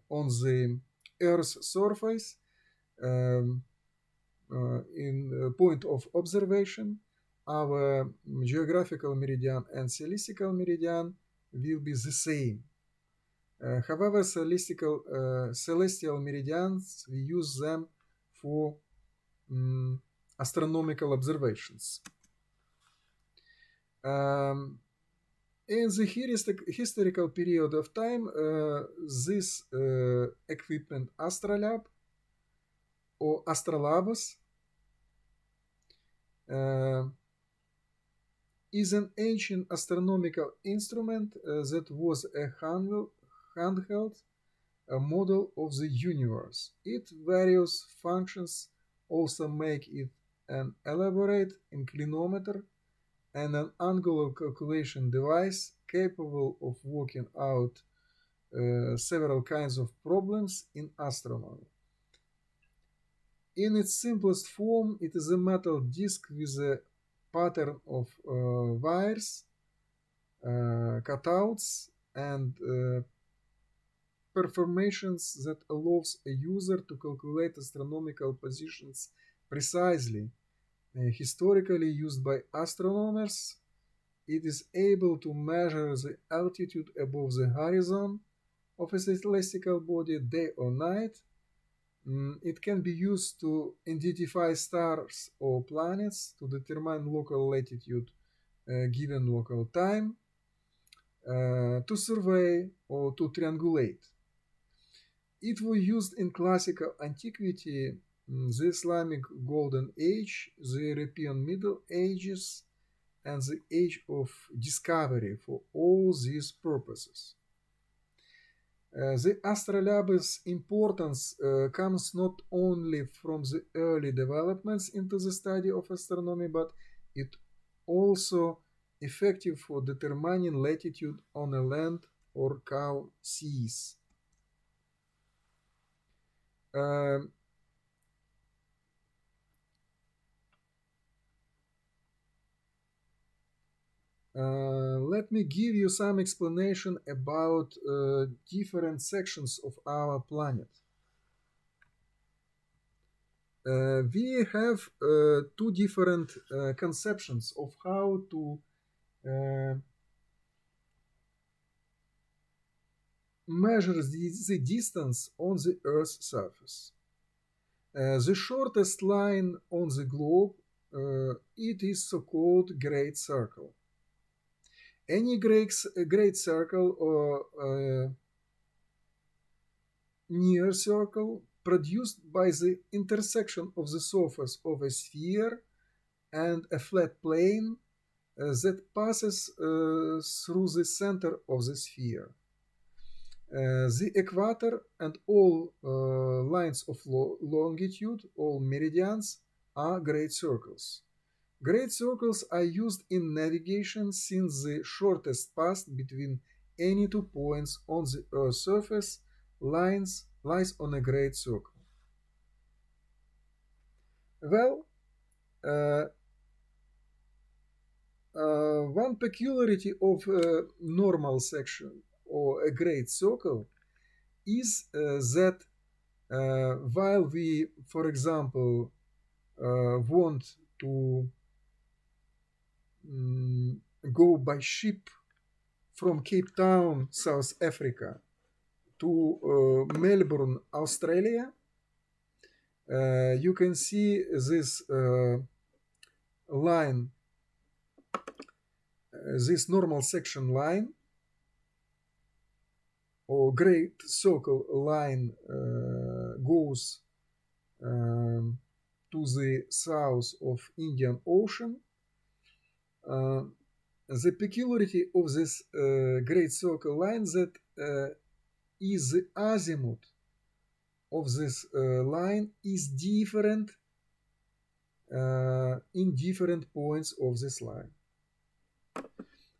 on the Earth's surface, in point of observation, our geographical meridian and celestial meridian will be the same. However, celestial meridians, we use them for astronomical observations. In the historical period of time, this equipment, astrolabe or astrolabes, is an ancient astronomical instrument that was a handheld model of the universe. Its various functions also make it an elaborate inclinometer and an angular calculation device capable of working out several kinds of problems in astronomy. In its simplest form, it is a metal disc with a pattern of wires, cutouts, and performations that allows a user to calculate astronomical positions precisely. Historically used by astronomers, it is able to measure the altitude above the horizon of a celestial body day or night. It can be used to identify stars or planets, to determine local latitude given local time, to survey or to triangulate. It was used in classical antiquity, the Islamic Golden Age, the European Middle Ages, and the Age of Discovery for all these purposes. The astrolabe's importance comes not only from the early developments into the study of astronomy, but it also effective for determining latitude on a land or calm seas. Um, let me give you some explanation about different sections of our planet. We have two different conceptions of how to measure the distance on the Earth's surface. The shortest line on the globe, it is so-called Great Circle. Any great circle or near circle produced by the intersection of the surface of a sphere and a flat plane that passes through the center of the sphere. The equator and all lines of longitude, all meridians, are great circles. Great circles are used in navigation since the shortest path between any 2 points on the Earth's surface lies on a great circle. Well, one peculiarity of a normal section or a great circle is that while we, for example, want to go by ship from Cape Town, South Africa, to Melbourne, Australia, you can see this line, this normal section line or great circle line goes to the south of Indian Ocean. The peculiarity of this great circle line that is the azimuth of this line is different in different points of this line.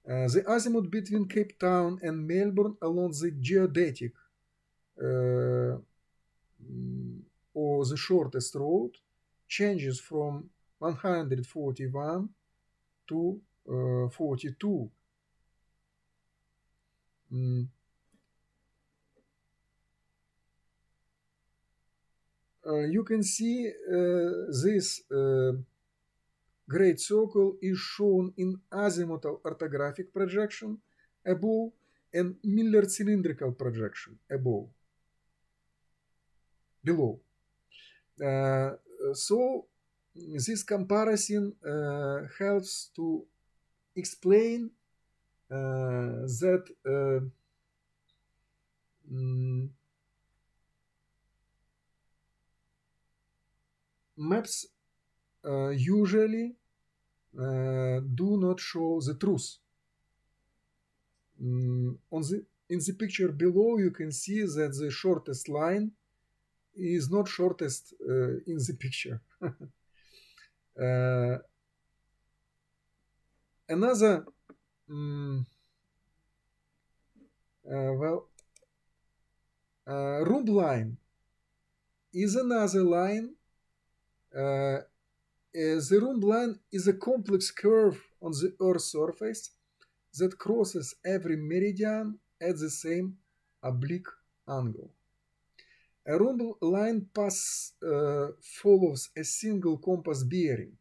The azimuth between Cape Town and Melbourne along the Geodetic or the shortest road changes from 141 to 42. You can see this great circle is shown in azimuthal orthographic projection above and Miller cylindrical projection below. So this comparison helps to explain that maps usually do not show the truth. In the picture below, you can see that the shortest line is not shortest in the picture. Another rhumb line is another line. The rhumb line is a complex curve on the Earth's surface that crosses every meridian at the same oblique angle. A rhumb line path follows a single compass bearing.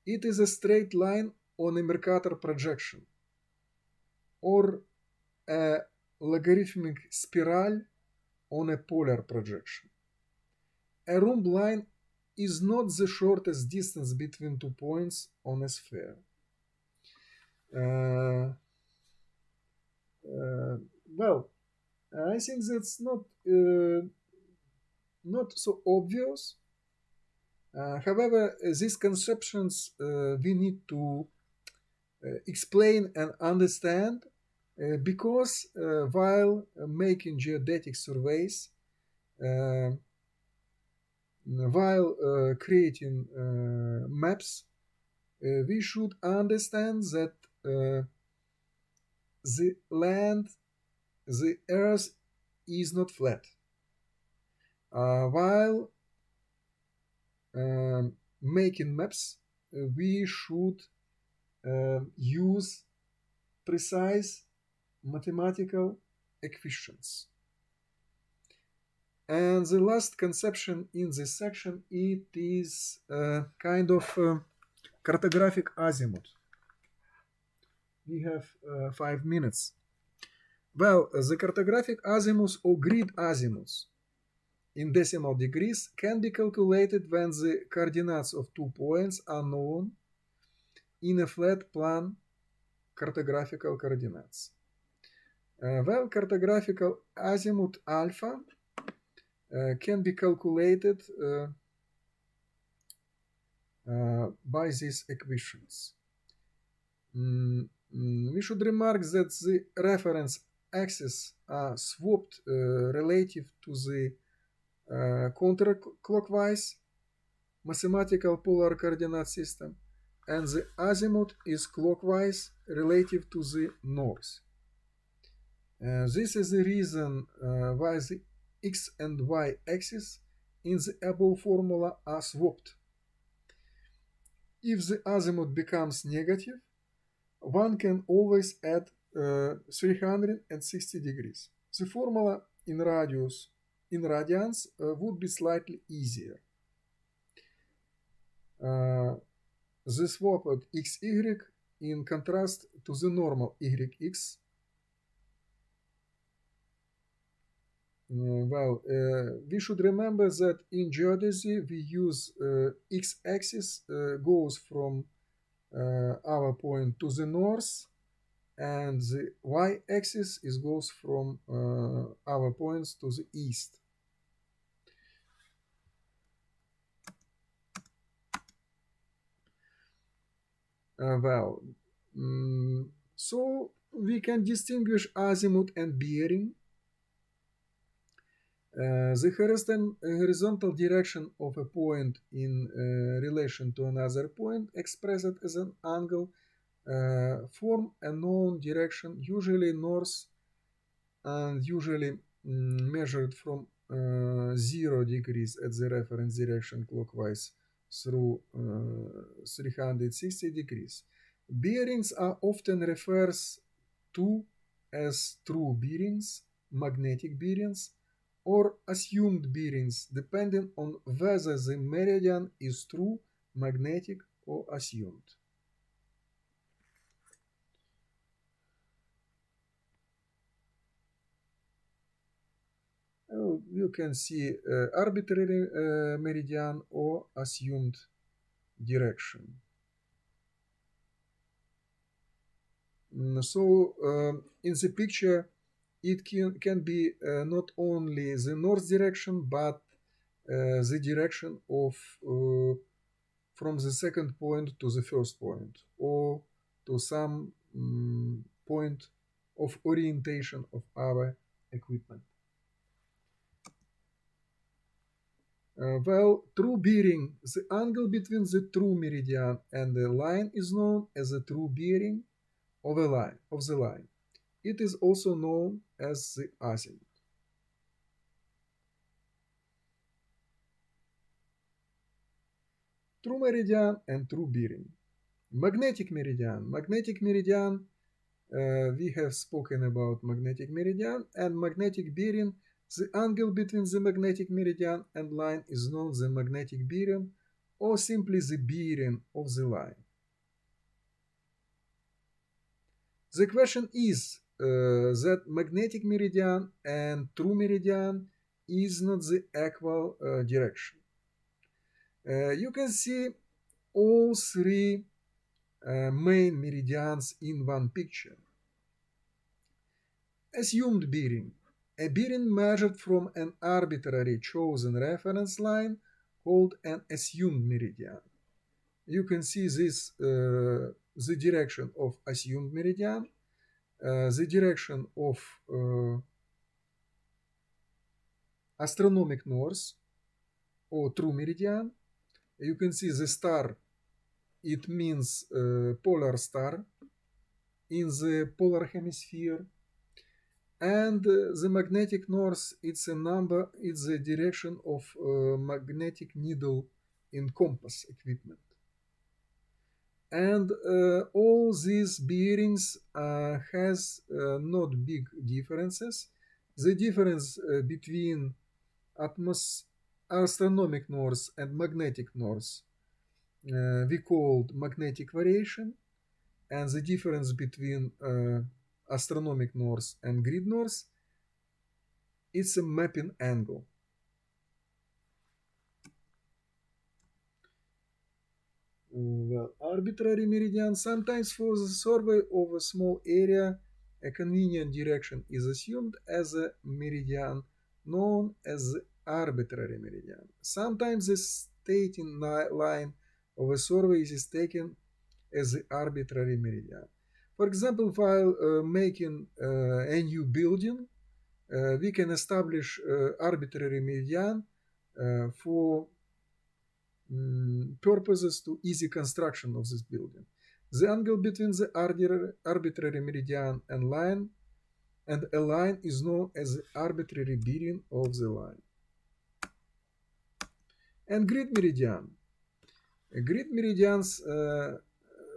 It is a straight line on a Mercator projection or a logarithmic spiral on a polar projection. A rhumb line is not the shortest distance between 2 points on a sphere. Well, I think that's not so obvious. However, these conceptions we need to explain and understand because while making geodetic surveys, uh, while creating maps, we should understand that the land, the earth is not flat. While making maps, we should use precise mathematical equations. And the last conception in this section, it is kind of cartographic azimuth. We have 5 minutes. Well, the cartographic azimuths or grid azimuths in decimal degrees can be calculated when the coordinates of 2 points are known in a flat plane cartographical coordinates. Well, cartographical azimuth alpha can be calculated by these equations. We should remark that the reference axes are swapped relative to the counterclockwise mathematical polar coordinate system, and the azimuth is clockwise relative to the north. This is the reason why the x and y axes in the above formula are swapped. If the azimuth becomes negative, one can always add 360 degrees. The formula in radians would be slightly easier. The swap at xy in contrast to the normal yx. We should remember that in geodesy we use x-axis goes from our point to the north, and the y-axis goes from our points to the east. So we can distinguish azimuth and bearing. The horizontal direction of a point in relation to another point expressed as an angle form a known direction, usually north, and usually measured from 0 degrees at the reference direction clockwise through 360 degrees. Bearings are often referred to as true bearings, magnetic bearings, or assumed bearings, depending on whether the meridian is true, magnetic, or assumed. You can see arbitrary meridian or assumed direction. So in the picture, it can be not only the north direction, but the direction of from the second point to the first point, or to some point of orientation of our equipment. True bearing, the angle between the true meridian and the line is known as the true bearing of the line. It is also known as the azimuth. True meridian and true bearing. Magnetic meridian. We have spoken about magnetic meridian and magnetic bearing. The angle between the magnetic meridian and line is known as the magnetic bearing, or simply the bearing of the line. The question is that magnetic meridian and true meridian is not the equal direction. You can see all three main meridians in one picture. Assumed bearing. A bearing measured from an arbitrary chosen reference line called an assumed meridian. You can see this the direction of assumed meridian, the direction of astronomic north or true meridian. You can see the star, it means polar star in the polar hemisphere. And the magnetic north, it's a number, it's the direction of magnetic needle in compass equipment. And all these bearings has not big differences. The difference between astronomic north and magnetic north we called magnetic variation, and the difference between astronomic north and grid north, it's a mapping angle. Well, arbitrary meridian. Sometimes for the survey of a small area, a convenient direction is assumed as a meridian known as the arbitrary meridian. Sometimes the stating line of a survey is taken as the arbitrary meridian. For example, while making a new building, we can establish arbitrary meridian for purposes to easy construction of this building. The angle between the arbitrary meridian and a line is known as the arbitrary bearing of the line. And grid meridian. Grid meridians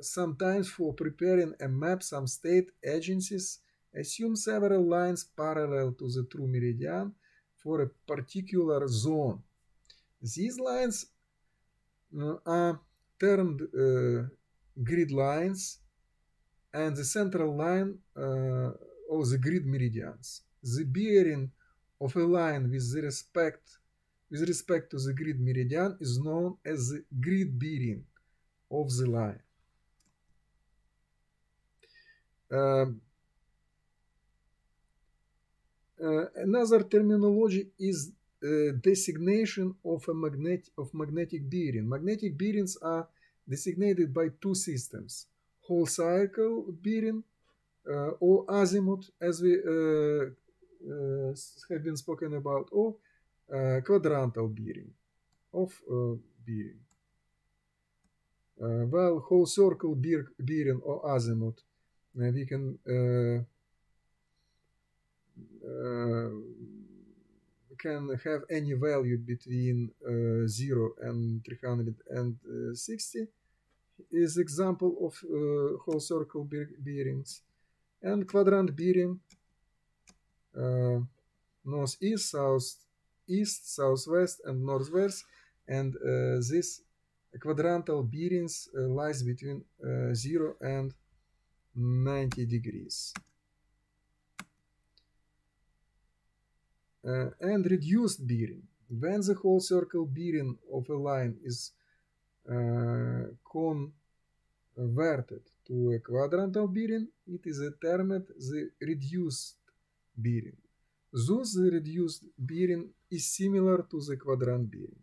sometimes for preparing a map, some state agencies assume several lines parallel to the true meridian for a particular zone. These lines are termed grid lines, and the central line of the grid meridians. The bearing of a line with respect to the grid meridian is known as the grid bearing of the line. Another terminology is designation of magnetic bearing. Magnetic bearings are designated by two systems: whole circle bearing or azimuth, as we have been spoken about, or quadrantal bearing of bearing. Well, whole circle bearing or azimuth, we can have any value between 0 and 360 is example of whole circle bearings. And quadrant bearing, northeast, southeast, southwest, and northwest, and this quadrantal bearings lies between 0 and 90 degrees. And reduced bearing. When the whole circle bearing of a line is converted to a quadrantal bearing, it is termed the reduced bearing. Thus, the reduced bearing is similar to the quadrant bearing.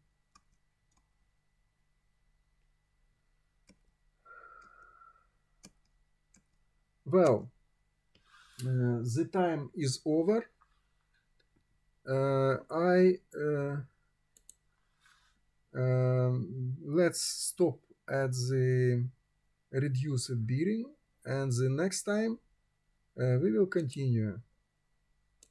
Well, the time is over. Let's stop at the reduced bearing, and the next time we will continue